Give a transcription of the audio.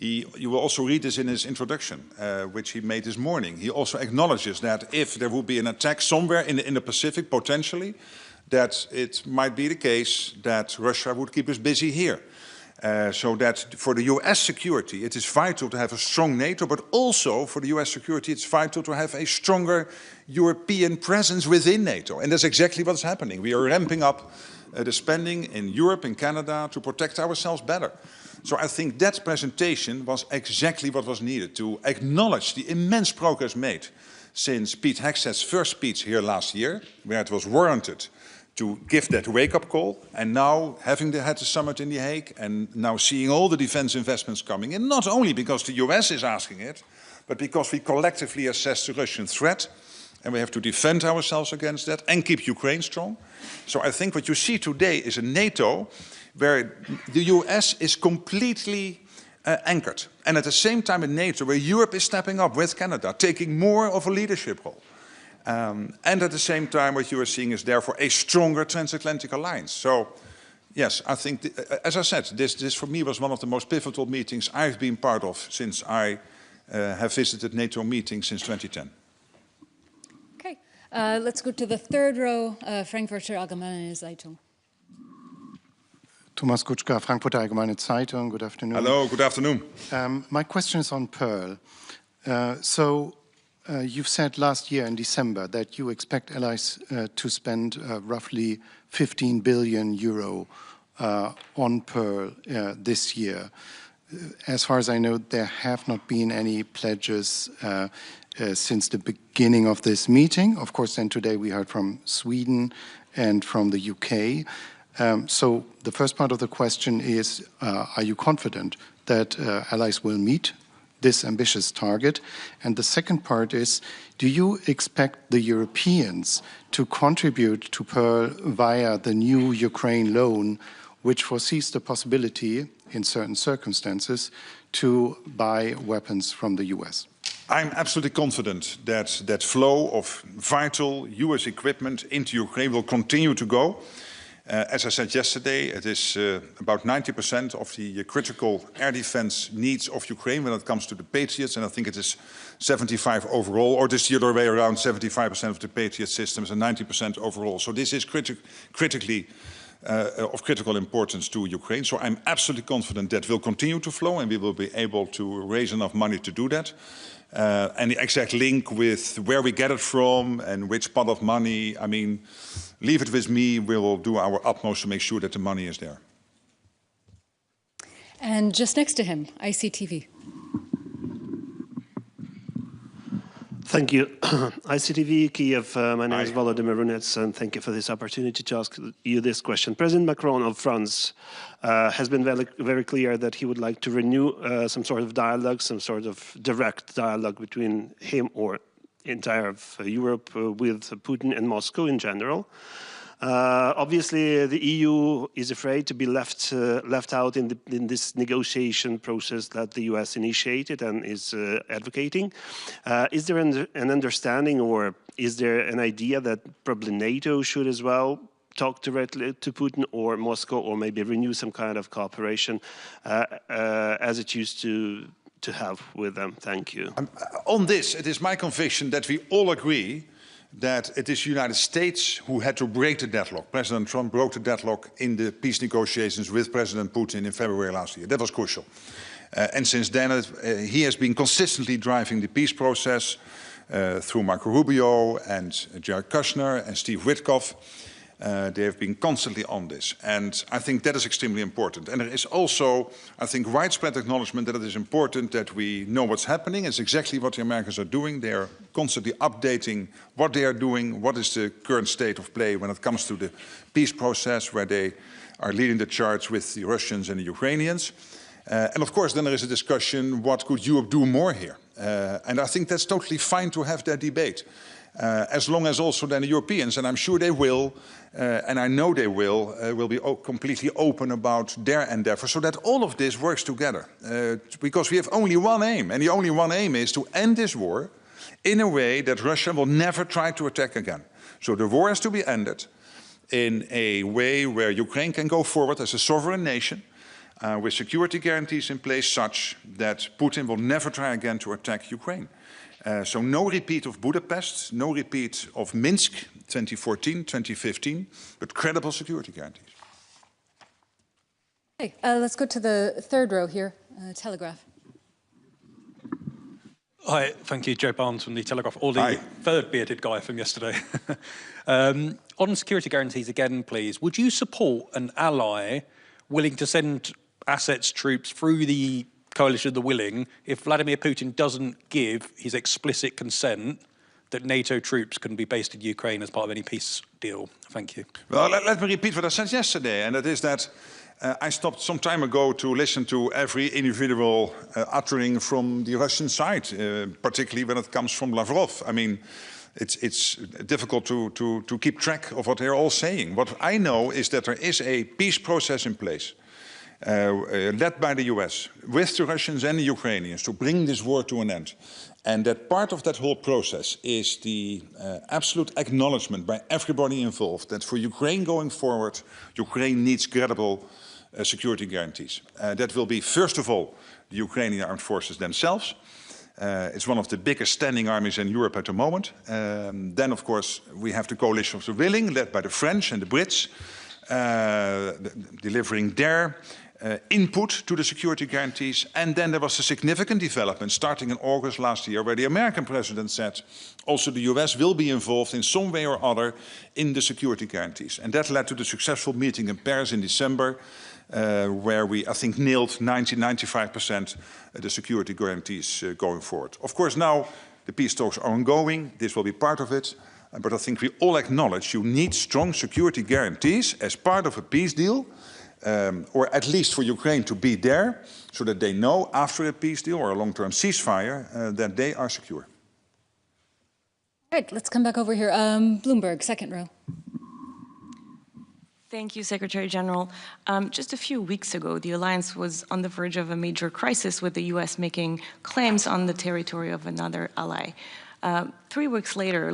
You will also read this in his introduction, which he made this morning. He also acknowledges that if there will be an attack somewhere in the Pacific, potentially, that it might be the case that Russia would keep us busy here. So that for the US security, it is vital to have a strong NATO, but also for the US security, it's vital to have a stronger European presence within NATO. And that's exactly what's happening. We are ramping up the spending in Europe and Canada to protect ourselves better. So I think that presentation was exactly what was needed to acknowledge the immense progress made since Pete Hegseth's first speech here last year, where it was warranted to give that wake-up call, and now having had the summit in The Hague, and now seeing all the defense investments coming in, not only because the US is asking it, but because we collectively assess the Russian threat, and we have to defend ourselves against that, and keep Ukraine strong. So I think what you see today is a NATO where the US is completely anchored, and at the same time a NATO where Europe is stepping up with Canada, taking more of a leadership role. And at the same time, what you are seeing is therefore a stronger transatlantic alliance. So, yes, I think, as I said, this for me was one of the most pivotal meetings I've been part of since I have visited NATO meetings since 2010. Okay, let's go to the third row, Frankfurter Allgemeine Zeitung. Thomas Kutschka, Frankfurter Allgemeine Zeitung. Good afternoon. Hello, good afternoon. My question is on Pearl. You've said last year in December that you expect allies to spend roughly 15 billion euro on Pearl this year. As far as I know, there have not been any pledges since the beginning of this meeting. Of course, then today we heard from Sweden and from the UK. So the first part of the question is, are you confident that allies will meet this ambitious target? And the second part is, do you expect the Europeans to contribute to Pearl via the new Ukraine loan, which foresees the possibility, in certain circumstances, to buy weapons from the US? I'm absolutely confident that that flow of vital US equipment into Ukraine will continue to go. As I said yesterday, it is about 90% of the critical air defense needs of Ukraine when it comes to the Patriots, and I think it is 75 overall, or this the other way around, 75% of the Patriot systems and 90% overall. So this is critically of critical importance to Ukraine. So I'm absolutely confident that will continue to flow, and we will be able to raise enough money to do that. And the exact link with where we get it from and which pot of money, I mean, leave it with me. We will do our utmost to make sure that the money is there. And just next to him, ICTV. Thank you. ICTV, Kiev, my name is Volodymyr Runets, and thank you for this opportunity to ask you this question. President Macron of France has been very clear that he would like to renew some sort of dialogue, some sort of direct dialogue between him or entire of Europe with Putin and Moscow in general. Obviously, the EU is afraid to be left out in this negotiation process that the US initiated and is advocating. Is there an understanding, or is there an idea that probably NATO should as well talk directly to Putin or Moscow, or maybe renew some kind of cooperation as it used to have with them? Thank you. On this, it is my conviction that we all agree that it is the United States who had to break the deadlock. President Trump broke the deadlock in the peace negotiations with President Putin in February last year. That was crucial. And since then, he has been consistently driving the peace process through Marco Rubio and Jared Kushner and Steve Witkoff. They have been constantly on this, and I think that is extremely important. And there is also, I think, widespread acknowledgement that it is important that we know what's happening. It's exactly what the Americans are doing. They are constantly updating what they are doing, what is the current state of play when it comes to the peace process, where they are leading the charge with the Russians and the Ukrainians. And of course, then there is a discussion, what could Europe do more here? And I think that's totally fine to have that debate. As long as also then the Europeans, and I'm sure they will, and I know they will be completely open about their endeavor, so that all of this works together. Because we have only one aim, and the only one aim is to end this war in a way that Russia will never try to attack again. So the war has to be ended in a way where Ukraine can go forward as a sovereign nation, with security guarantees in place such that Putin will never try again to attack Ukraine. So no repeat of Budapest, no repeat of Minsk 2014, 2015, but credible security guarantees. Okay, let's go to the third row here, Telegraph. Hi, thank you, Joe Barnes from the Telegraph, or the Hi. third bearded guy from yesterday. On security guarantees again, please, would you support an ally willing to send assets, troops through the coalition of the willing if Vladimir Putin doesn't give his explicit consent that NATO troops can be based in Ukraine as part of any peace deal? Thank you. Well, let me repeat what I said yesterday, and that is that I stopped some time ago to listen to every individual uttering from the Russian side, particularly when it comes from Lavrov. I mean, it's difficult to keep track of what they're all saying. What I know is that there is a peace process in place, led by the US, with the Russians and the Ukrainians, to bring this war to an end. And that part of that whole process is the absolute acknowledgement by everybody involved that for Ukraine going forward, Ukraine needs credible security guarantees. That will be, first of all, the Ukrainian armed forces themselves. It's one of the biggest standing armies in Europe at the moment. Then, of course, we have the coalition of the willing, led by the French and the Brits, delivering their input to the security guarantees. And then there was a significant development starting in August last year, where the American president said also the US will be involved in some way or other in the security guarantees. And that led to the successful meeting in Paris in December, where we, I think, nailed 90–95% the security guarantees going forward. Of course, now the peace talks are ongoing. This will be part of it. But I think we all acknowledge you need strong security guarantees as part of a peace deal, or at least for Ukraine to be there, so that they know after a peace deal or a long-term ceasefire that they are secure. All right, let's come back over here. Bloomberg, second row. Thank you, Secretary General. Just a few weeks ago, the alliance was on the verge of a major crisis with the US making claims on the territory of another ally. 3 weeks later,